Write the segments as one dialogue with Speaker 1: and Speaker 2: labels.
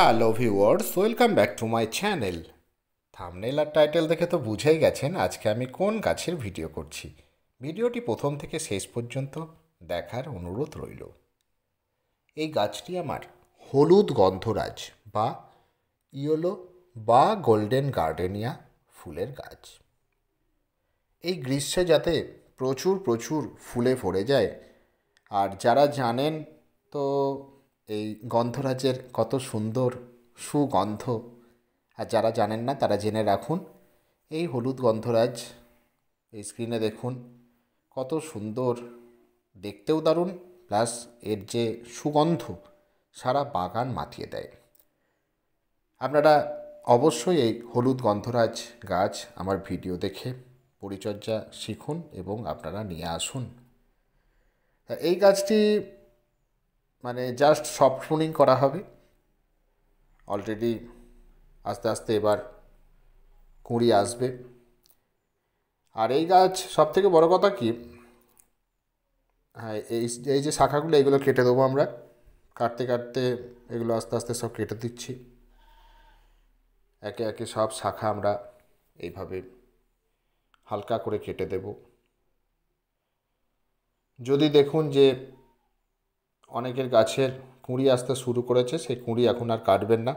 Speaker 1: Hello viewers, welcome back to my channel. Thumbnail আর title দেখে তো বুঝেই গেছেন আজকে আমি কোন গাছের ভিডিও করছি। ভিডিওটি প্রথম থেকে শেষ পর্যন্ত দেখার অনুরোধ রইল। এই গাছটি আমার হলুদ গন্ধরাজ বা ইয়েলো বা গোল্ডেন গার্ডেনিয়া ফুলের গাছ। এই গ্রীষ্মে যাতে প্রচুর প্রচুর ফুলে ভরে যায়, আর যারা জানেন তো এই গন্ধরাজের কত সুন্দর সুগন্ধ, আর যারা জানেন না তারা জেনে রাখুন। এই হলুদ গন্ধরাজ এই স্ক্রিনে দেখুন, কত সুন্দর, দেখতেও দারুণ, প্লাস এর যে সুগন্ধ সারা বাগান মাতিয়ে দেয়। আপনারা অবশ্যই এই হলুদ গন্ধরাজ গাছ আমার ভিডিও দেখে পরিচর্যা শিখুন এবং আপনারা নিয়ে আসুন। এই গাছটি মানে জাস্ট সফট প্রুনিং করা হবে। অলরেডি আস্তে আস্তে এবার কুঁড়ি আসবে। আর এই গাছ সবথেকে বড় কথা কি, হ্যাঁ, এই যে শাখাগুলো এগুলো কেটে দেবো আমরা। কাটতে কাটতে এগুলো আস্তে আস্তে সব কেটে দিচ্ছি। একে একে সব শাখা আমরা এইভাবে হালকা করে কেটে দেব। যদি দেখুন যে অনেকের গাছের কুঁড়ি আসতে শুরু করেছে, সেই কুঁড়ি এখন আর কাটবেন না।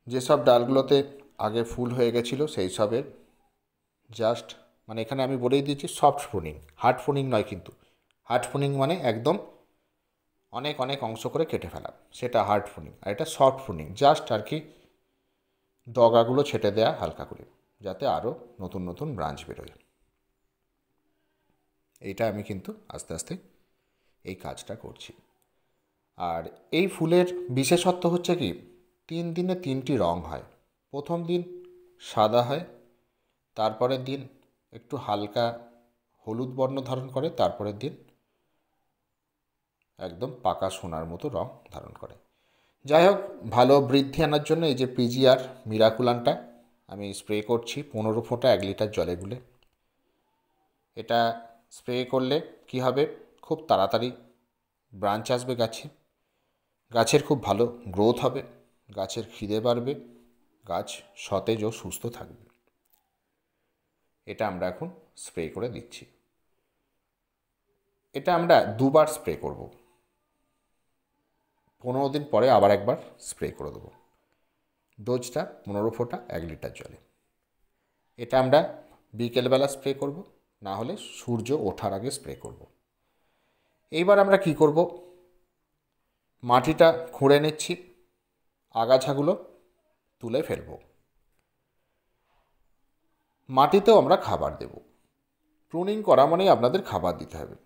Speaker 1: যেসব ডালগুলোতে আগে ফুল হয়ে গেছিলো সেই সবের জাস্ট মানে এখানে আমি বলেই দিয়েছি সফট প্রুনিং, হার্ড প্রুনিং নয় কিন্তু। হার্ড প্রুনিং মানে একদম অনেক অনেক অংশ করে কেটে ফেলা, সেটা হার্ড প্রুনিং। আর এটা সফট প্রুনিং, জাস্ট আর কি ডগাগুলো ছেটে দেয়া হালকা করে, যাতে আরও নতুন নতুন ব্রাঞ্চ বেরোয়। এইটা আমি কিন্তু আস্তে আস্তে এই কাজটা করছি। আর এই ফুলের বিশেষত্ব হচ্ছে কি, 3 দিনে 3টি রং হয়। প্রথম দিন সাদা হয়, তারপরের দিন একটু হালকা হলুদ বর্ণ ধারণ করে, তারপরের দিন একদম পাকা সোনার মতো রং ধারণ করে। যাই হোক, ভালো বৃদ্ধি আনার জন্য এই যে পিজিআর মিরাকুলানটা আমি স্প্রে করছি 15 ফোঁটা 1 লিটার জলে গুলে। এটা স্প্রে করলে কি হবে, খুব তাড়াতাড়ি ব্রাঞ্চ আসবে গাছে, গাছের খুব ভালো গ্রোথ হবে, গাছের খিদে বাড়বে, গাছ সতেজ ও সুস্থ থাকবে। এটা আমরা এখন স্প্রে করে দিচ্ছি। এটা আমরা 2বার স্প্রে করব, 15 দিন পরে আবার একবার স্প্রে করে দেবো। ডোজটা 15 ফোঁটা 1 লিটার জলে। এটা আমরা বিকেলবেলা স্প্রে করব, না হলে সূর্য ওঠার আগে স্প্রে করব। এইবার আমরা কি করব, মাটিটা খুঁড়ে নিচ্ছি, আগাছাগুলো তুলে ফেলব। মাটিতেও আমরা খাবার দেব। প্রুনিং করা মানেই আপনাদের খাবার দিতে হবে,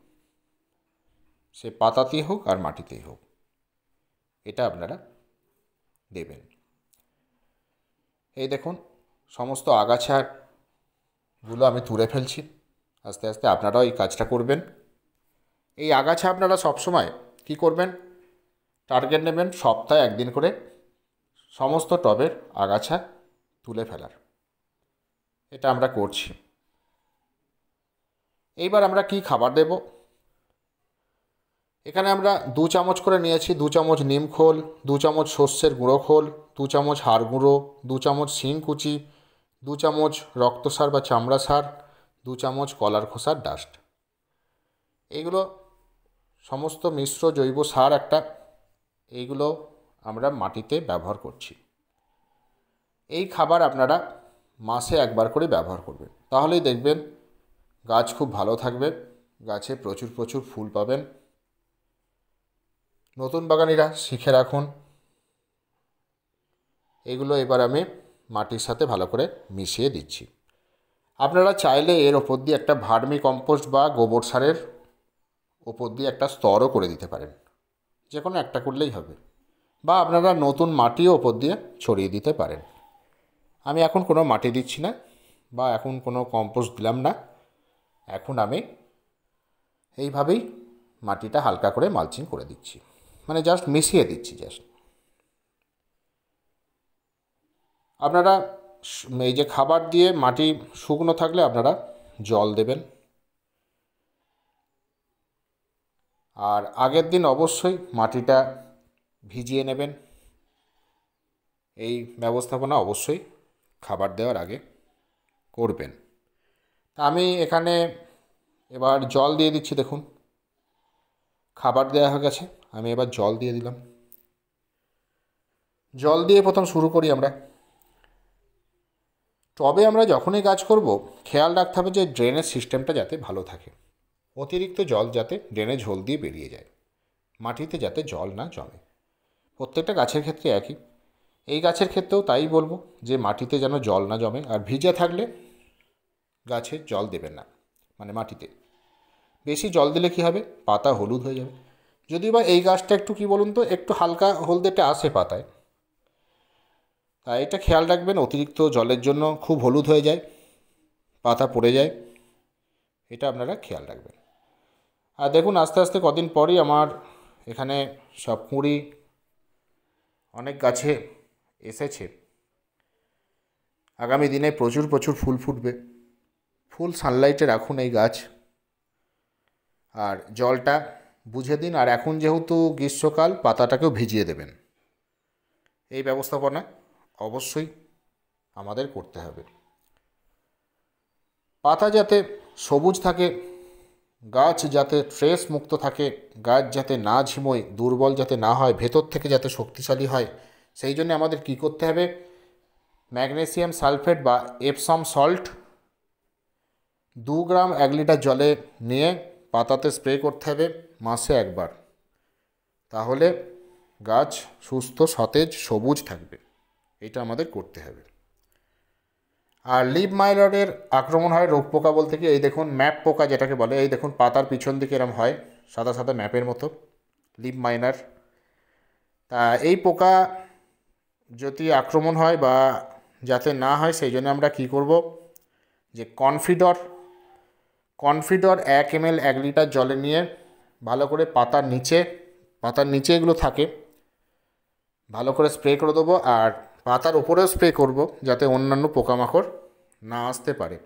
Speaker 1: সে পাতাতেই হোক আর মাটিতেই হোক, এটা আপনারা দেবেন। এই দেখুন সমস্ত আগাছাগুলো আমি তুলে ফেলছি আস্তে আস্তে। আপনারাও এই কাজটা করবেন। এই আগাছা আপনারা সবসময় কি করবেন, টার্গেট নেবেন সপ্তাহে 1 দিন করে সমস্ত টবের আগাছা তুলে ফেলার। এটা আমরা করছি। এইবার আমরা কি খাবার দেব, এখানে আমরা 2 চামচ করে নিয়েছি। 2 চামচ নিম খোল, 2 চামচ সর্ষের গুঁড়ো খোল, 2 চামচ হাড় গুঁড়ো, 2 চামচ শিং কুচি, 2 চামচ রক্তসার বা চামড়া সার, 2 চামচ কলার খোসার ডাস্ট। এইগুলো সমস্ত মিশ্র জৈব সার একটা, এইগুলো আমরা মাটিতে ব্যবহার করছি। এই খাবার আপনারা মাসে 1বার করে ব্যবহার করবেন, তাহলেই দেখবেন গাছ খুব ভালো থাকবে, গাছে প্রচুর প্রচুর ফুল পাবেন। নতুন বাগানিরা শিখে রাখুন। এগুলো এবার আমি মাটির সাথে ভালো করে মিশিয়ে দিচ্ছি। আপনারা চাইলে এর ওপর দিয়ে একটা ভার্মি কম্পোস্ট বা গোবর সারের ওপর দিয়ে একটা স্তরও করে দিতে পারেন, যে কোনো একটা করলেই হবে। বা আপনারা নতুন মাটিও ওপর দিয়ে ছড়িয়ে দিতে পারেন। আমি এখন কোনো মাটি দিচ্ছি না, বা এখন কোনো কম্পোস্ট দিলাম না। এখন আমি এইভাবেই মাটিটা হালকা করে মালচিং করে দিচ্ছি, মানে জাস্ট মিশিয়ে দিচ্ছি জাস্ট। আপনারা এই যে খাবার দিয়ে মাটি শুকনো থাকলে আপনারা জল দেবেন। আর আগের দিন অবশ্যই মাটিটা ভিজিয়ে নেবেন। এই ব্যবস্থাপনা অবশ্যই খাবার দেওয়ার আগে করবেন। তা আমি এখানে এবার জল দিয়ে দিচ্ছি। দেখুন খাবার দেওয়া হয়ে গেছে, আমি এবার জল দিয়ে দিলাম। জল দিয়ে প্রথম শুরু করি আমরা। টবে আমরা যখনই গাছ করব খেয়াল রাখতে হবে যে ড্রেনেজ সিস্টেমটা যাতে ভালো থাকে, অতিরিক্ত জল যাতে ড্রেনেজ হোল দিয়ে বেরিয়ে যায়, মাটিতে যাতে জল না জমে। প্রত্যেকটা গাছের ক্ষেত্রে একই, এই গাছের ক্ষেত্রেও তাই বলবো যে মাটিতে যেন জল না জমে। আর ভিজে থাকলে গাছে জল দেবেন না, মানে মাটিতে বেশি জল দিলে কি হবে, পাতা হলুদ হয়ে যাবে। যদিও বা এই গাছটা একটু কি বলুন তো, একটু হালকা হলদেটে আসে পাতায়, তাই এটা খেয়াল রাখবেন। অতিরিক্ত জলের জন্য খুব হলুদ হয়ে যায়, পাতা পড়ে যায়, এটা আপনারা খেয়াল রাখবেন। আর দেখুন আস্তে আস্তে কদিন পরই আমার এখানে সব কুঁড়ি অনেক গাছে এসেছে। আগামী দিনে প্রচুর প্রচুর ফুল ফুটবে। ফুল সানলাইটে রাখুন এই গাছ, আর জলটা বুঝে দিন। আর এখন যেহেতু গ্রীষ্মকাল, পাতাটাকেও ভিজিয়ে দেবেন। এই ব্যবস্থাপনা অবশ্যই আমাদের করতে হবে। পাতা যাতে সবুজ থাকে, গাছ যাতে স্ট্রেস মুক্ত থাকে, গাছ যাতে না ঝিমোয়, দুর্বল যাতে না হয়, ভেতর থেকে যাতে শক্তিশালী হয়, সেই জন্য আমাদের কি করতে হবে, ম্যাগনেসিয়াম সালফেট বা এপসম সল্ট 2 গ্রাম 1 লিটার জলে নিয়ে পাতাতে স্প্রে করতে হবে মাসে একবার। তাহলে গাছ সুস্থ, সতেজ, সবুজ থাকবে। এটা আমাদের করতে হবে। আর লিভ মাইলারের আক্রমণ হয় রোগ পোকা বলতে কি, এই দেখুন ম্যাপ পোকা যেটাকে বলে, এই দেখুন পাতার পিছন দিকে এরম হয় সাদা সাদা ম্যাপের মতো, লিভ মাইনার। তা এই পোকা যদি আক্রমণ হয় বা যাতে না হয়, সেই জন্য আমরা কি করব, যে কনফিডর 1 ml 1 লিটার জলে নিয়ে ভালো করে পাতার নিচে এগুলো থাকে, ভালো করে স্প্রে করে দেবো। আর পাতার ওপরেও স্প্রে করব যাতে অন্যান্য পোকামাকড় না আসতে পারে।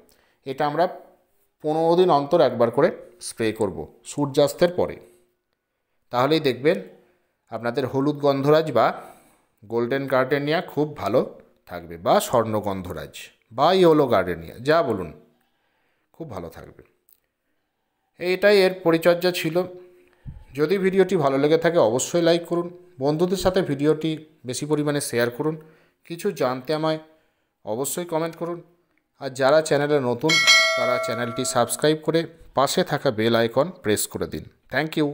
Speaker 1: এটা আমরা 15 দিন অন্তর একবার করে স্প্রে করব সূর্যাস্তের পরে। তাহলেই দেখবেন আপনাদের হলুদ গন্ধরাজ বা গোল্ডেন গার্ডেনিয়া খুব ভালো থাকবে, বা স্বর্ণ গন্ধরাজ বা ইয়েলো গার্ডেনিয়া, যা বলুন, খুব ভালো থাকবে। এইটাই এর পরিচর্যা ছিল। যদি ভিডিওটি ভালো লেগে থাকে অবশ্যই লাইক করুন, বন্ধুদের সাথে ভিডিওটি বেশি পরিমাণে শেয়ার করুন, কিছু জানতে আমায় অবশ্যই কমেন্ট করুন। আর যারা চ্যানেলে নতুন তারা চ্যানেলটি সাবস্ক্রাইব করে পাশে থাকা বেল আইকন প্রেস করে দিন। Thank you.